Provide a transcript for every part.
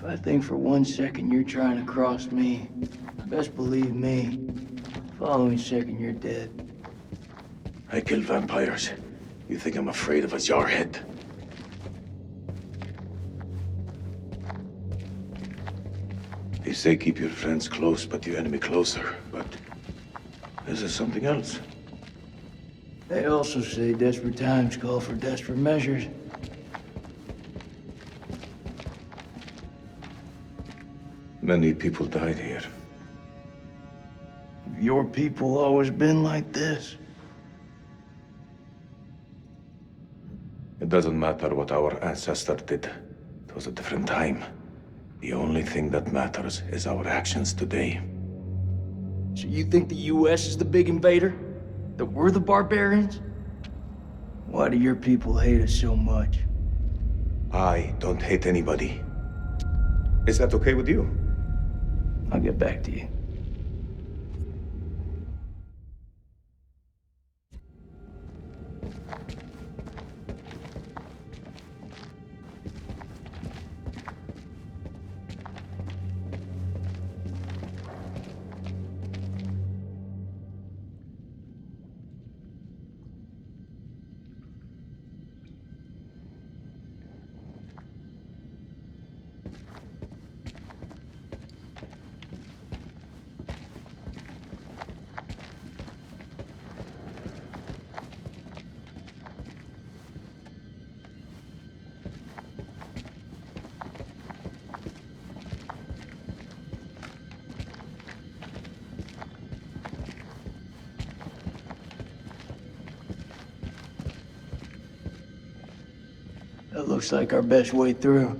I think for 1 second you're trying to cross me, best believe me, following second you're dead. I kill vampires. You think I'm afraid of a jarhead? They say keep your friends close, but your enemy closer. But this is something else. They also say desperate times call for desperate measures. Many people died here. Your people always been like this? It doesn't matter what our ancestor did. It was a different time. The only thing that matters is our actions today. So you think the US is the big invader? That we're the barbarians? Why do your people hate us so much? I don't hate anybody. Is that okay with you? I'll get back to you. That looks like our best way through.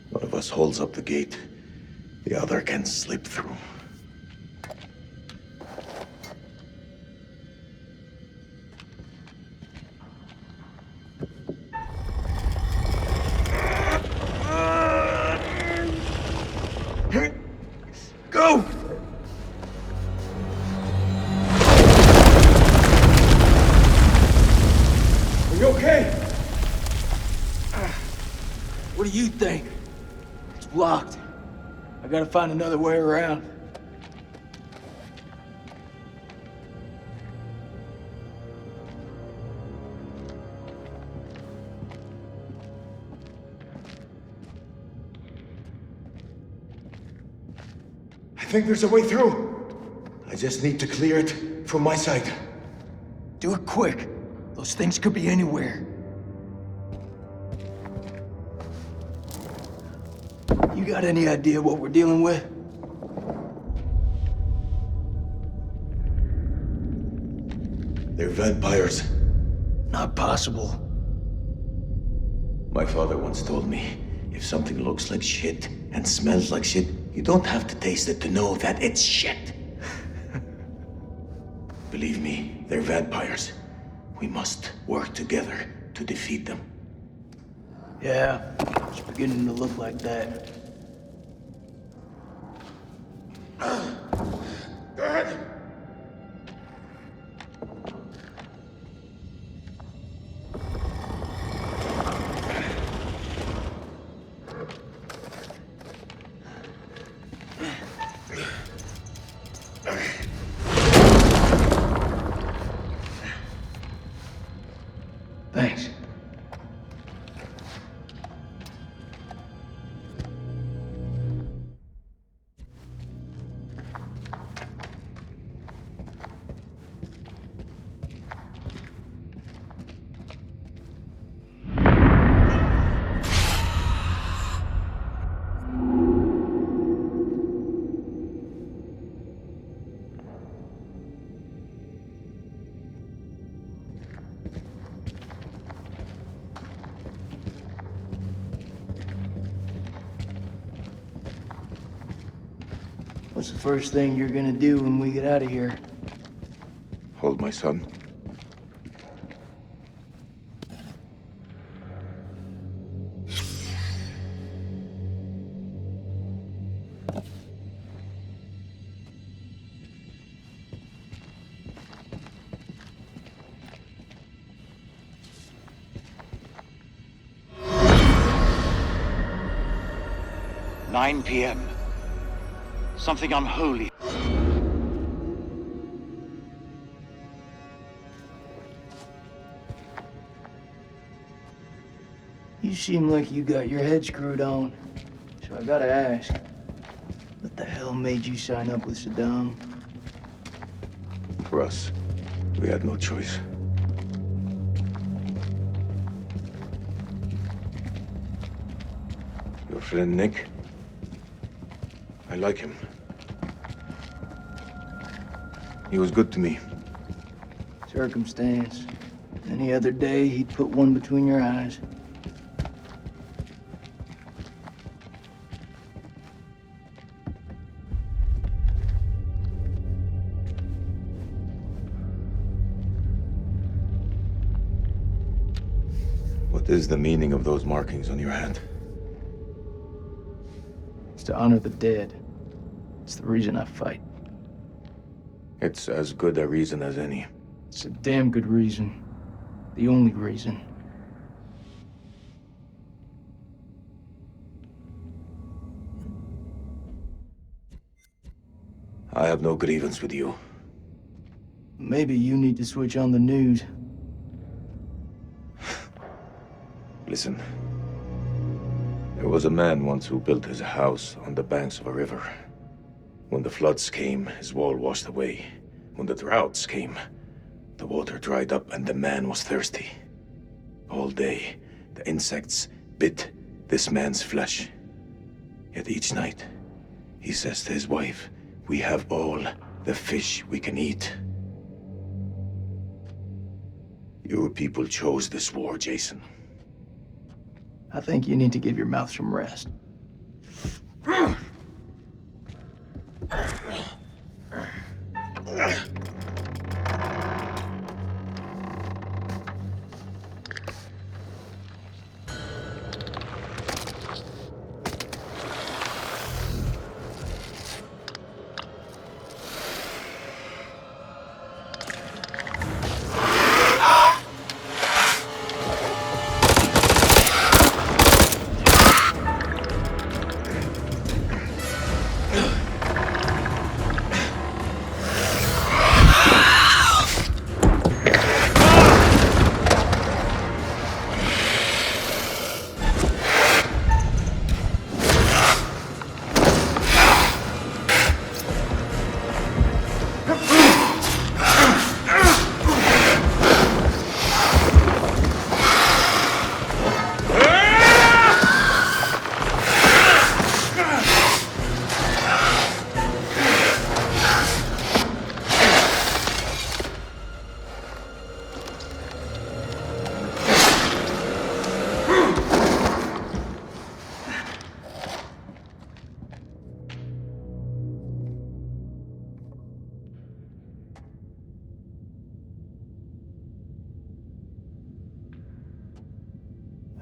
One of us holds up the gate. The other can slip through. Go! Are you okay? What do you think? It's blocked. I gotta find another way around. I think there's a way through. I just need to clear it from my side. Do it quick. Those things could be anywhere. You got any idea what we're dealing with? They're vampires. Not possible. My father once told me, if something looks like shit and smells like shit, you don't have to taste it to know that it's shit. Believe me, they're vampires. We must work together to defeat them. Yeah, it's beginning to look like that. Go ahead. Thanks. What's the first thing you're gonna do when we get out of here? Hold my son. 9 p.m. Something unholy. You seem like you got your head screwed on. So I gotta ask, what the hell made you sign up with Saddam? For us, we had no choice. Your friend Nick? I like him. He was good to me. Circumstance. Any other day, he'd put one between your eyes. What is the meaning of those markings on your hand? It's to honor the dead. It's the reason I fight. It's as good a reason as any. It's a damn good reason. The only reason. I have no grievance with you. Maybe you need to switch on the news. Listen. There was a man once who built his house on the banks of a river. When the floods came, his wall washed away. When the droughts came, the water dried up and the man was thirsty. All day, the insects bit this man's flesh. Yet each night, he says to his wife, "We have all the fish we can eat." Your people chose this war, Jason. I think you need to give your mouth some rest.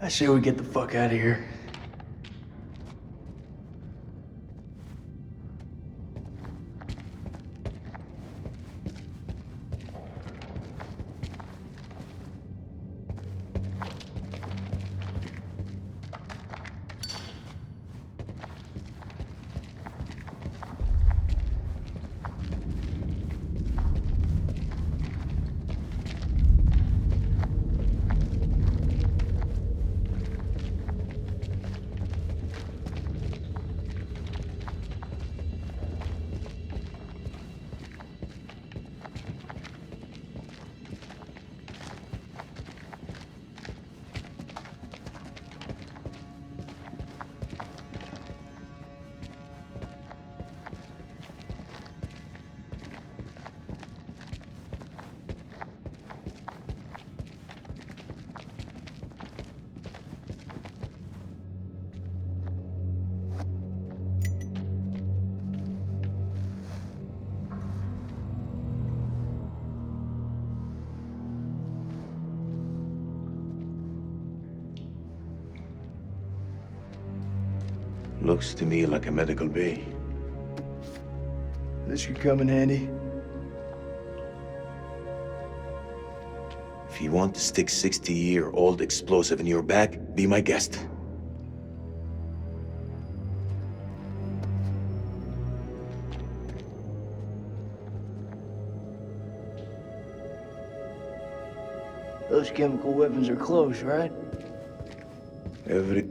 I say we get the fuck out of here. Looks to me like a medical bay. This could come in handy. If you want to stick 60-year-old explosive in your back, be my guest. Those chemical weapons are close, right? Every...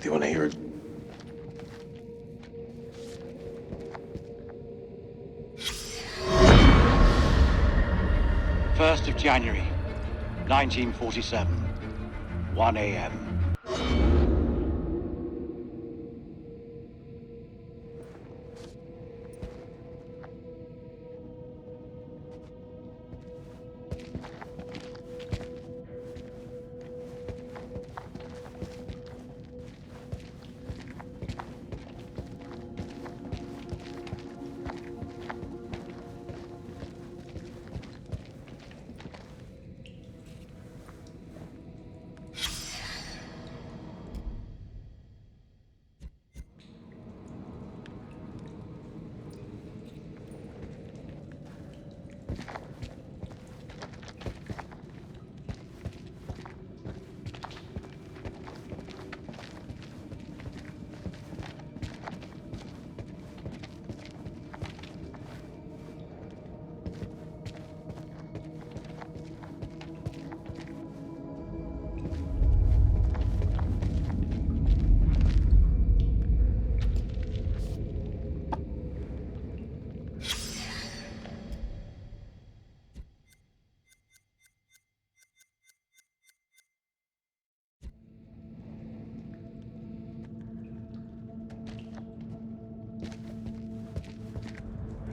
Do you want to hear it? First of January, 1947, 1 a.m.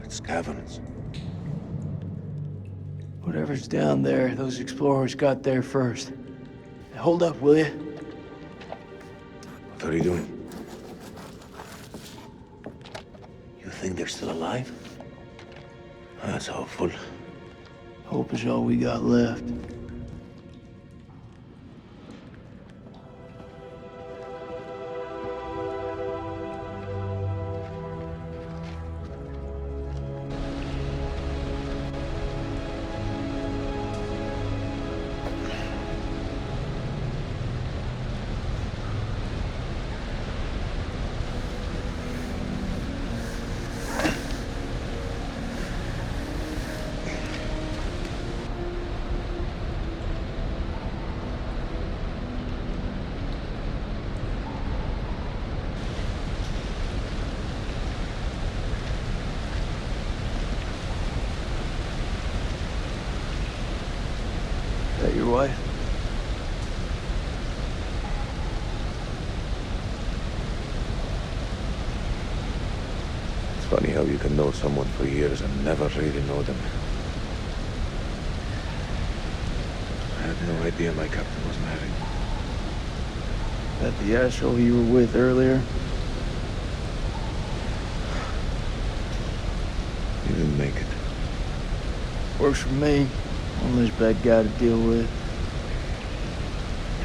It's caverns. Whatever's down there, those explorers got there first. Hold up, will you? What are you doing? You think they're still alive? That's hopeful. Hope is all we got left. Is that your wife? It's funny how you can know someone for years and never really know them. I had no idea my captain was married. That the asshole you were with earlier? He didn't make it. Works for me. One less bad guy to deal with.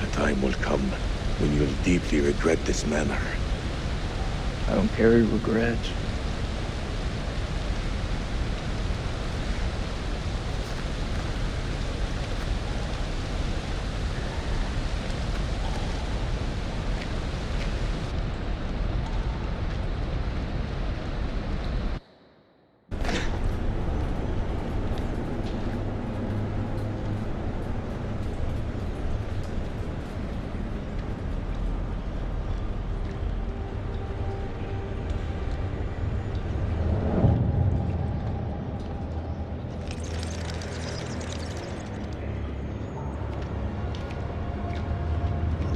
A time will come when you'll deeply regret this manner. I don't carry regrets.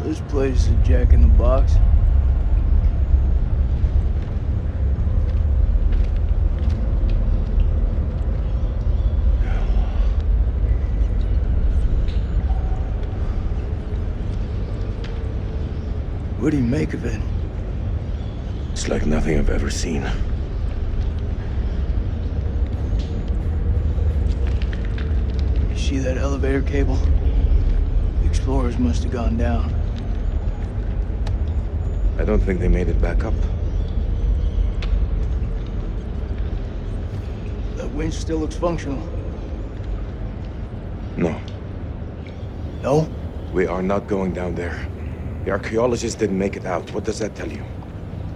This place is a Jack in the Box. What do you make of it? It's like nothing I've ever seen. See that elevator cable? The explorers must have gone down. I don't think they made it back up. That winch still looks functional. No, No? we are not going down there. The archaeologists didn't make it out. What does that tell you?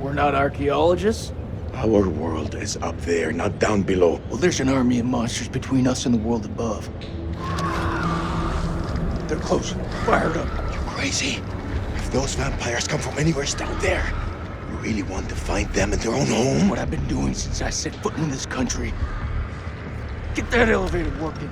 We're not archaeologists? Our world is up there, not down below. Well, there's an army of monsters between us and the world above. They're close. Fired up. You crazy? If those vampires come from anywhere down there, you really want to find them in their own home? What I've been doing since I set foot in this country. Get that elevator working.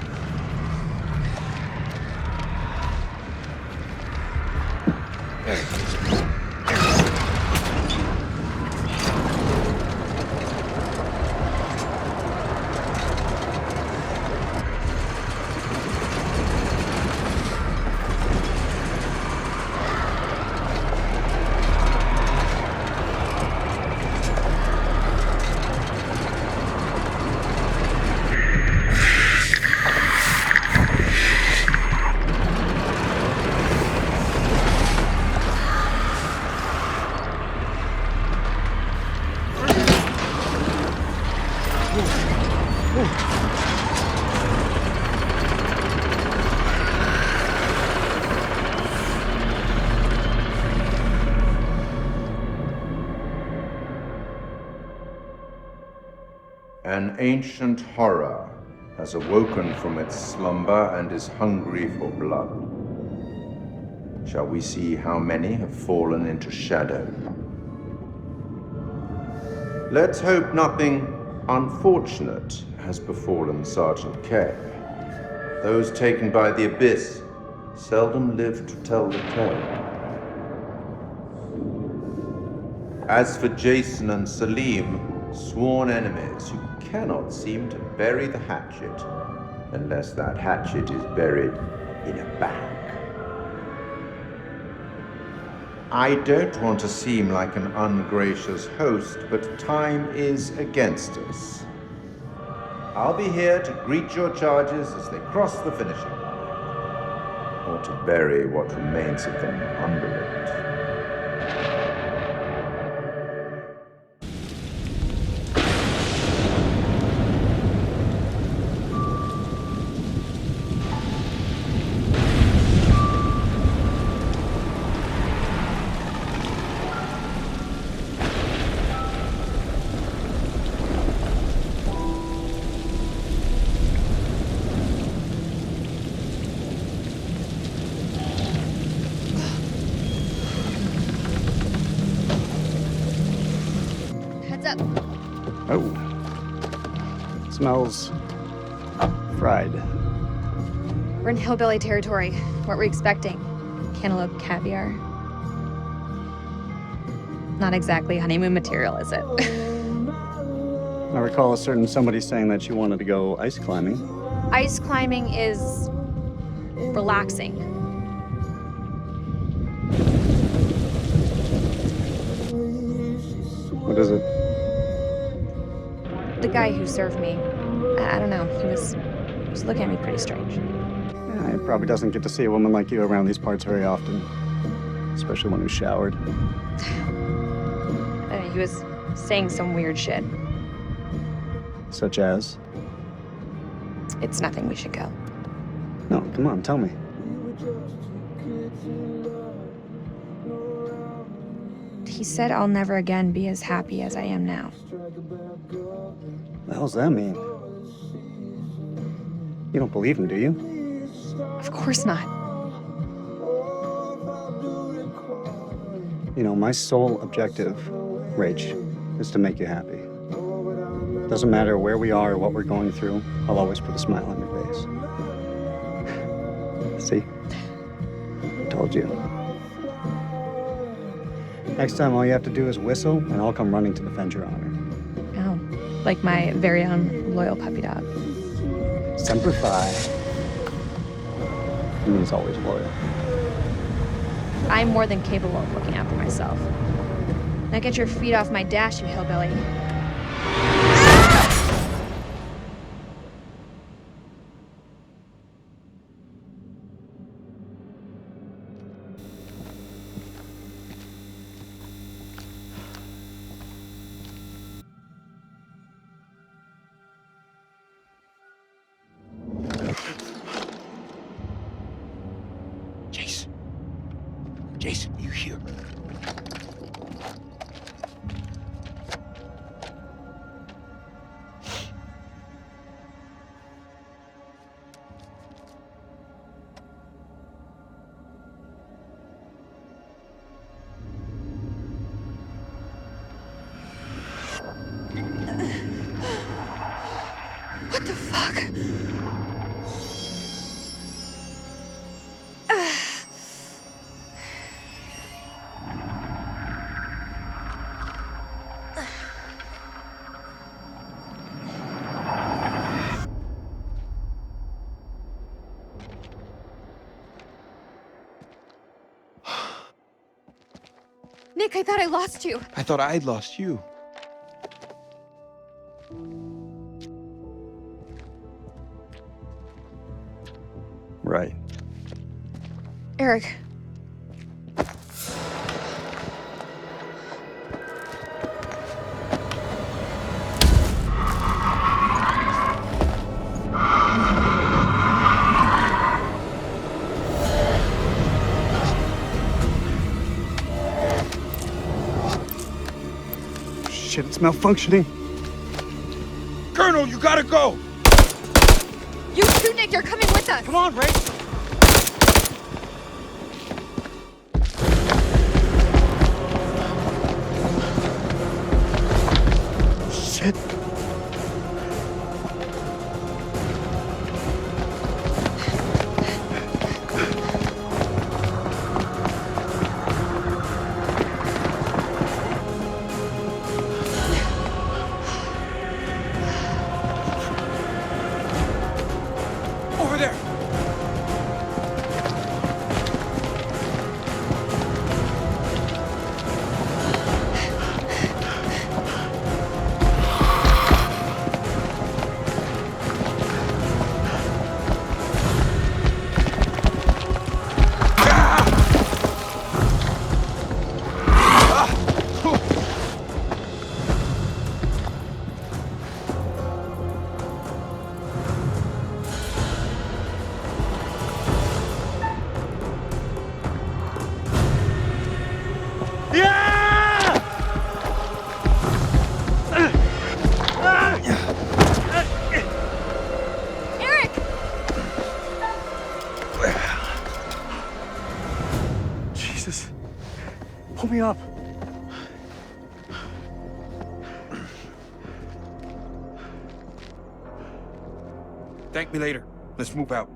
An ancient horror has awoken from its slumber and is hungry for blood. Shall we see how many have fallen into shadow? Let's hope nothing unfortunate has befallen Sergeant K. Those taken by the Abyss seldom live to tell the tale. As for Jason and Salim, sworn enemies who cannot seem to bury the hatchet unless that hatchet is buried in a bag. I don't want to seem like an ungracious host, but time is against us. I'll be here to greet your charges as they cross the finishing line, or to bury what remains of them under it. Oh. Smells fried. We're in hillbilly territory. What were we expecting? Cantaloupe caviar? Not exactly honeymoon material, is it? I recall a certain somebody saying that she wanted to go ice climbing. Ice climbing is relaxing. What is it? The guy who served me, I don't know, he was looking at me pretty strange. Yeah, he probably doesn't get to see a woman like you around these parts very often. Especially one who's showered. He was saying some weird shit. Such as? It's nothing, we should go. No, come on, tell me. He said I'll never again be as happy as I am now. What the hell's that mean? You don't believe him, do you? Of course not. You know, my sole objective, Rach, is to make you happy. Doesn't matter where we are or what we're going through, I'll always put a smile on your face. See? I told you. Next time, all you have to do is whistle, and I'll come running to defend your honor. Oh, like my very own loyal puppy dog. Semper Fi. It means always loyal. I'm more than capable of looking after myself. Now get your feet off my dash, you hillbilly. Jason, you here? What the fuck? Nick, I thought I lost you. I thought I'd lost you. Right. Eric. Shit, it's malfunctioning. Colonel, you gotta go! You too, Nick, you're coming with us. Come on, Ray! Shit. Over there! Eric! Jesus. Pull me up. Thank me later. Let's move out.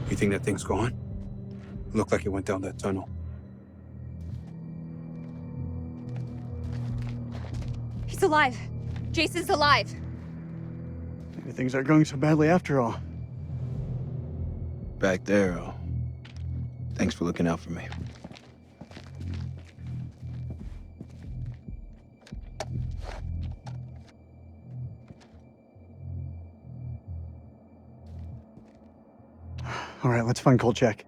You think that thing's gone? Looked like it went down that tunnel. He's alive. Jason's alive. Maybe things aren't going so badly after all. Back there, thanks for looking out for me. All right, let's find Kolchak.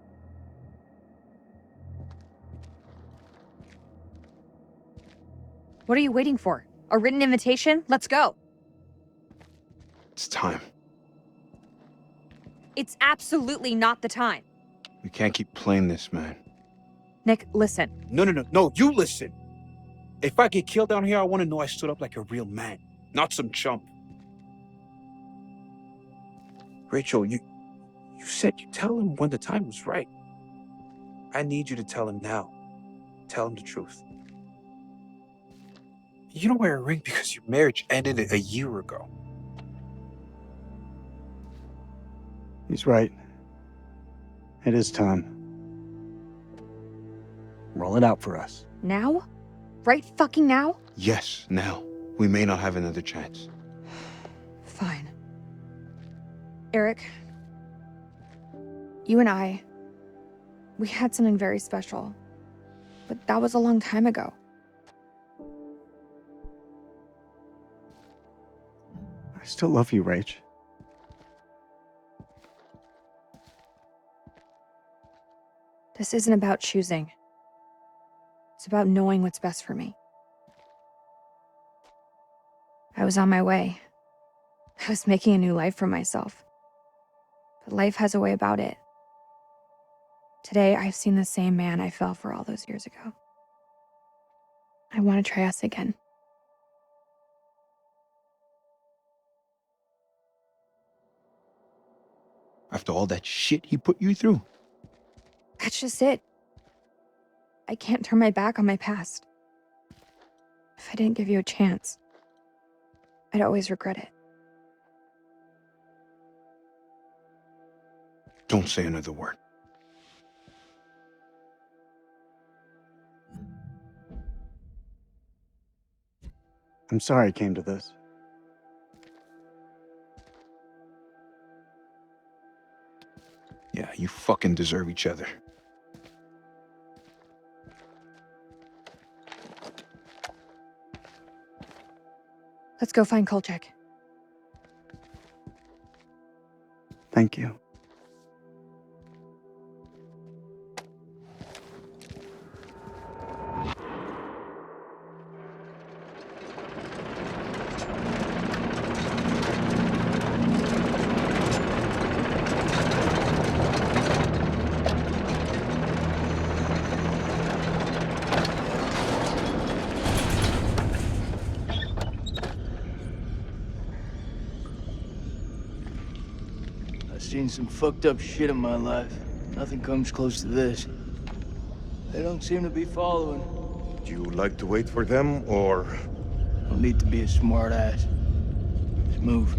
What are you waiting for? A written invitation? Let's go. It's time. It's absolutely not the time. We can't keep playing this, man. Nick, listen. No, you listen. If I get killed down here, I want to know I stood up like a real man, not some chump. Rachel, you said you'd tell him when the time was right. I need you to tell him now. Tell him the truth. You don't wear a ring because your marriage ended a year ago. He's right. It is time. Roll it out for us. Now? Right fucking now? Yes, now. We may not have another chance. Fine. Eric, You and I, we had something very special. But that was a long time ago. I still love you, Rach. This isn't about choosing. It's about knowing what's best for me. I was on my way. I was making a new life for myself. But life has a way about it. Today, I've seen the same man I fell for all those years ago. I want to try us again. After all that shit he put you through? That's just it. I can't turn my back on my past. If I didn't give you a chance, I'd always regret it. Don't say another word. I'm sorry it came to this. Yeah, you fucking deserve each other. Let's go find Kolchak. Thank you. I've seen some fucked up shit in my life. Nothing comes close to this. They don't seem to be following. Do you like to wait for them, or...? Don't need to be a smart ass. Let's move.